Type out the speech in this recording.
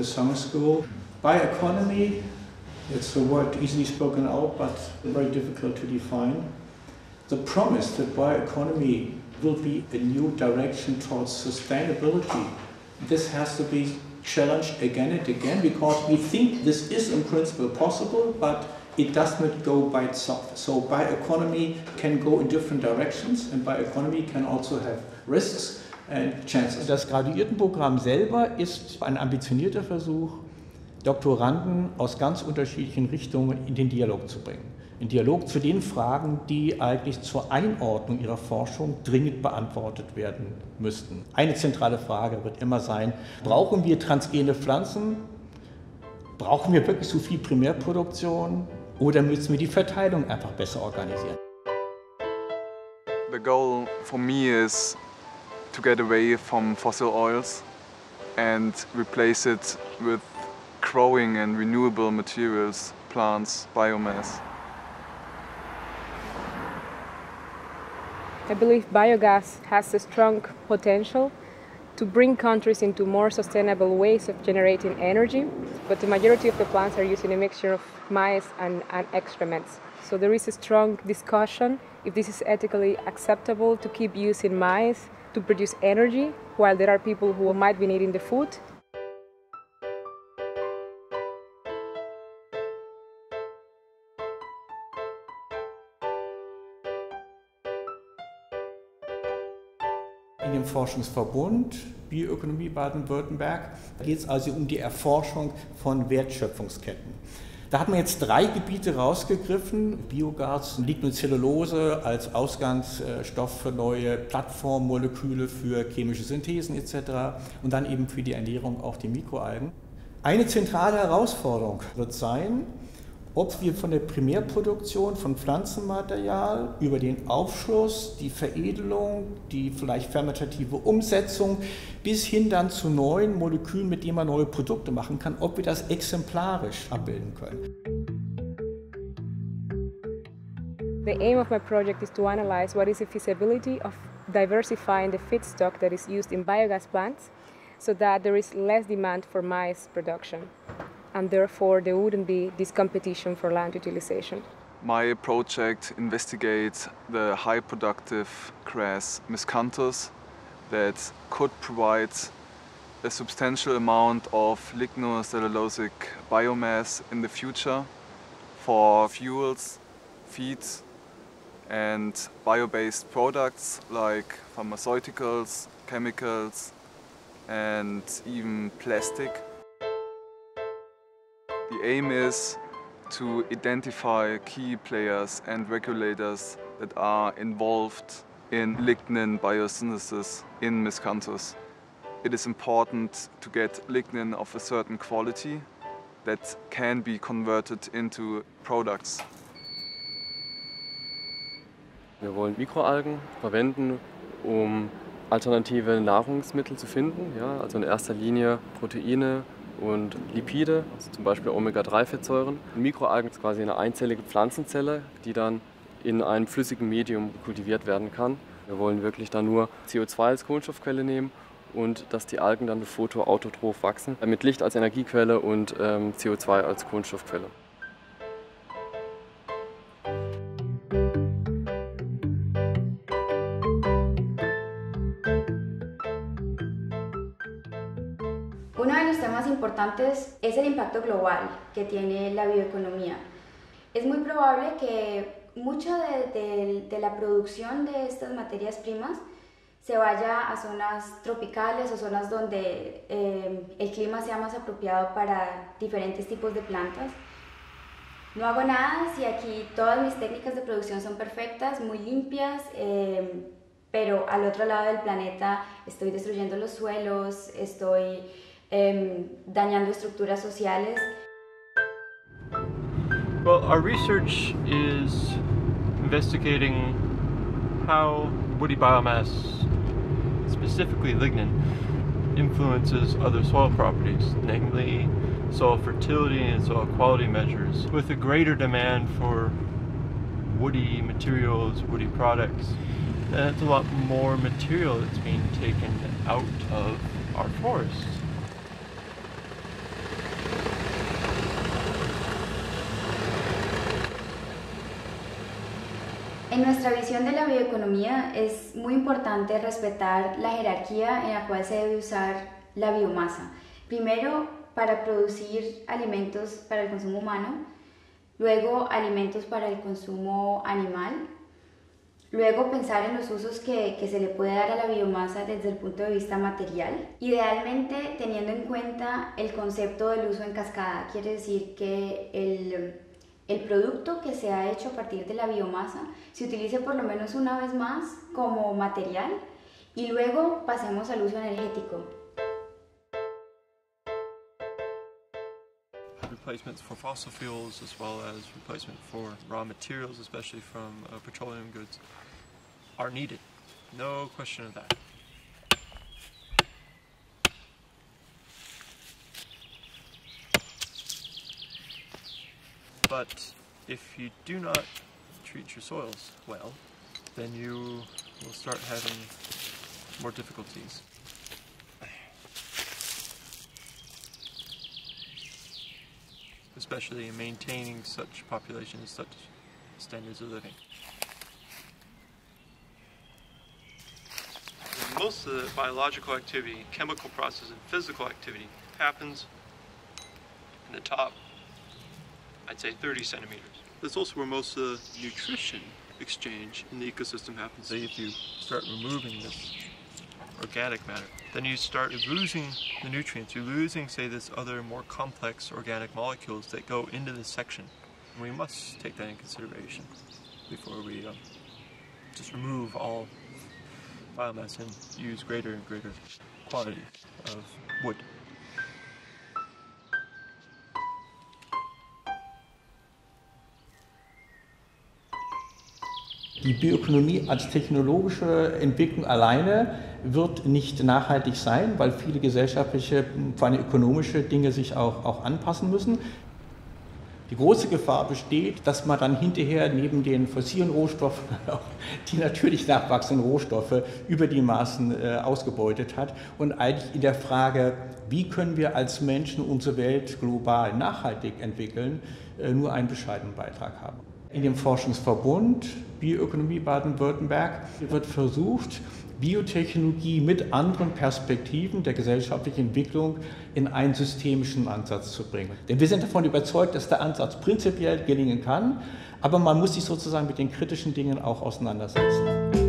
the summer school. Bioeconomy, it's a word easily spoken out, but very difficult to define. The promise that bioeconomy will be a new direction towards sustainability, this has to be challenged again and again, because we think this is in principle possible, but it does not go by itself. So bioeconomy can go in different directions, and bioeconomy can also have risks and chances. Das Graduiertenprogramm selber ist ein ambitionierter Versuch, Doktoranden aus ganz unterschiedlichen Richtungen in den Dialog zu bringen. In Dialog zu den Fragen, die eigentlich zur Einordnung ihrer Forschung dringend beantwortet werden müssten. Eine zentrale Frage wird immer sein: Brauchen wir transgene Pflanzen? Brauchen wir wirklich so viel Primärproduktion? Oder müssen wir die Verteilung einfach besser organisieren? The goal for me is to get away from fossil oils and replace it with growing and renewable materials, plants, biomass. I believe biogas has a strong potential to bring countries into more sustainable ways of generating energy, but the majority of the plants are using a mixture of maize and excrements. So there is a strong discussion if this is ethically acceptable to keep using maize to produce energy, while there are people who might be needing the food. In dem Forschungsverbund Bioökonomie Baden-Württemberg geht es also um die Erforschung von Wertschöpfungsketten. Da hat man jetzt 3 Gebiete rausgegriffen: Biogas, Lignocellulose als Ausgangsstoff für neue Plattformmoleküle für chemische Synthesen etc. und dann eben für die Ernährung auch die Mikroalgen. Eine zentrale Herausforderung wird sein, ob wir von der Primärproduktion von Pflanzenmaterial über den Aufschluss, die Veredelung, die vielleicht fermentative Umsetzung bis hin dann zu neuen Molekülen, mit denen man neue Produkte machen kann, ob wir das exemplarisch abbilden können. The aim of my project is to analyze what is the feasibility of diversifying the feedstock that is used in biogas plants so that there is less demand for maize production, and therefore there wouldn't be this competition for land utilization. My project investigates the high productive grass Miscanthus that could provide a substantial amount of lignocellulosic biomass in the future for fuels, feeds and bio-based products like pharmaceuticals, chemicals and even plastic. The aim is to identify key players and regulators that are involved in lignin biosynthesis in Miscanthus. It is important to get lignin of a certain quality that can be converted into products. Wir wollen Mikroalgen verwenden, um alternative Nahrungsmittel zu finden, ja, also in erster Linie Proteine und Lipide, also zum Beispiel Omega-3-Fettsäuren. Mikroalgen ist quasi eine einzellige Pflanzenzelle, die dann in einem flüssigen Medium kultiviert werden kann. Wir wollen wirklich dann nur CO2 als Kohlenstoffquelle nehmen und dass die Algen dann photoautotroph wachsen, mit Licht als Energiequelle und CO2 als Kohlenstoffquelle. Uno de los temas importantes es el impacto global que tiene la bioeconomía. Es muy probable que mucha de la producción de estas materias primas se vaya a zonas tropicales o zonas donde el clima sea más apropiado para diferentes tipos de plantas. No hago nada si aquí todas mis técnicas de producción son perfectas, muy limpias, pero al otro lado del planeta estoy destruyendo los suelos, estoy dañando estructuras sociales. Well, our research is investigating how woody biomass, specifically lignin, influences other soil properties, namely soil fertility and soil quality measures. With a greater demand for woody materials, woody products, that's a lot more material that's being taken out of our forests. En nuestra visión de la bioeconomía es muy importante respetar la jerarquía en la cual se debe usar la biomasa. Primero, para producir alimentos para el consumo humano, luego alimentos para el consumo animal, luego pensar en los usos que se le puede dar a la biomasa desde el punto de vista material, idealmente teniendo en cuenta el concepto del uso en cascada, quiere decir que el producto que se ha hecho a partir de la biomasa se utilice por lo menos una vez más como material y luego pasemos al uso energético. Replacements for fossil fuels as well as replacement for raw materials, especially from petroleum goods, are needed. No question of that. But if you do not treat your soils well, then you will start having more difficulties. Especially in maintaining such populations, such standards of living. Most of the biological activity, chemical process, and physical activity happens in the top, I'd say 30 centimeters. That's also where most of the nutrition exchange in the ecosystem happens. So if you start removing this organic matter, then you start losing the nutrients. You're losing, say, this other more complex organic molecules that go into this section. And we must take that in consideration before we just remove all biomass and use greater and greater quantity of wood. Die Bioökonomie als technologische Entwicklung alleine wird nicht nachhaltig sein, weil viele gesellschaftliche, vor allem ökonomische Dinge sich auch anpassen müssen. Die große Gefahr besteht, dass man dann hinterher neben den fossilen Rohstoffen auch die natürlich nachwachsenden Rohstoffe über die Maßen ausgebeutet hat und eigentlich in der Frage, wie können wir als Menschen unsere Welt global nachhaltig entwickeln, nur einen bescheidenen Beitrag haben. In dem Forschungsverbund Bioökonomie Baden-Württemberg wird versucht, Biotechnologie mit anderen Perspektiven der gesellschaftlichen Entwicklung in einen systemischen Ansatz zu bringen. Denn wir sind davon überzeugt, dass der Ansatz prinzipiell gelingen kann, aber man muss sich sozusagen mit den kritischen Dingen auch auseinandersetzen.